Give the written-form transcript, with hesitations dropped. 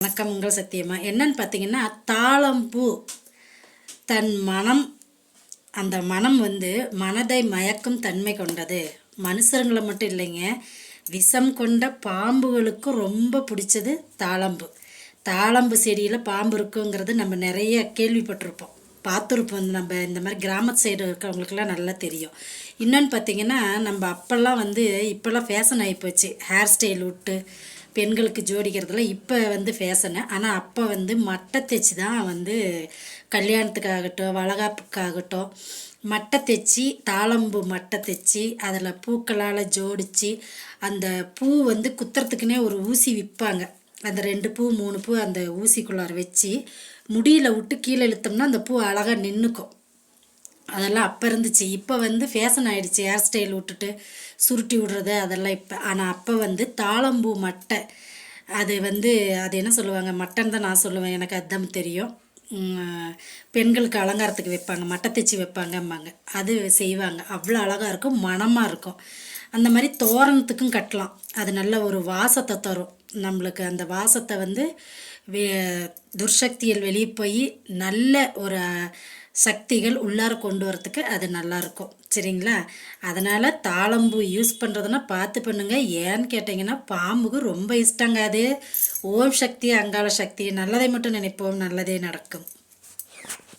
வணக்கம். உங்கள் சத்தியமா என்னன்னு பார்த்தீங்கன்னா, தாழம்பூ தன் மனம், அந்த மனம் வந்து மனதை மயக்கும் தன்மை கொண்டது. மனுஷங்களை மட்டும் இல்லைங்க, விஷம் கொண்ட பாம்புகளுக்கும் ரொம்ப பிடிச்சது தாழம்பூ. தாழம்பு செடியில் பாம்பு இருக்குங்கிறது நம்ம நிறைய கேள்விப்பட்டிருப்போம், பார்த்துருப்போம். நம்ம இந்த மாதிரி கிராமத்து சைடு இருக்கிறவங்களுக்கெல்லாம் நல்லா தெரியும். இன்னொன்று பார்த்தீங்கன்னா, நம்ம அப்போல்லாம் இப்போல்லாம் ஃபேஷன் ஆகிப்போச்சு, ஹேர் ஸ்டைல் விட்டு பெண்களுக்கு ஜோடிக்கிறதுல இப்போ ஃபேஷனு. ஆனால் அப்போ மட்டை தைச்சி தான் கல்யாணத்துக்காகட்டும் வளகாப்புக்காகட்டும் மட்டை தைச்சி, தாழம்பூ மட்டை தைச்சி அதில் பூக்களால் ஜோடித்து அந்த பூ குத்துறதுக்குன்னே ஒரு ஊசி விற்பாங்க. அந்த 2 பூ 3 பூ அந்த ஊசிக்குள்ளார வச்சு முடியில் விட்டு கீழே இழுத்தோம்னா அந்த பூ அழகாக நின்றுக்கும். அதெல்லாம் அப்போ இருந்துச்சு. இப்போ ஃபேஷன் ஆகிடுச்சு, ஹேர் ஸ்டைல் விட்டுட்டு சுருட்டி விடுறது அதெல்லாம் இப்போ. ஆனால் அப்போ தாழம்பூ மட்டை, அது அது என்ன சொல்லுவாங்க, மட்டன் தான் நான் சொல்லுவேன், எனக்கு அதுதான் தெரியும். பெண்களுக்கு அலங்காரத்துக்கு வைப்பாங்க, மட்டை தைச்சி வைப்பாங்கம்பாங்க, அது செய்வாங்க. அவ்வளோ அழகாக இருக்கும், மணமாக இருக்கும். அந்த மாதிரி தோரணத்துக்கும் கட்டலாம். அது நல்ல ஒரு வாசத்தை தரும் நம்மளுக்கு. அந்த வாசத்தை துர்சக்திகள் வெளியே போய் நல்ல ஒரு சக்திகள் உள்ளார கொண்டு வரத்துக்கு அது நல்லாயிருக்கும். சரிங்களா? அதனால் தாழம்பூ யூஸ் பண்ணுறதுன்னா பார்த்து பண்ணுங்கள். ஏன்னு கேட்டிங்கன்னா, பாம்புக்கு ரொம்ப இஷ்டங்க அது. ஓம் சக்தி அங்காள சக்தி, நல்லதை மட்டும் நினைப்போம், நல்லதே நடக்கும்.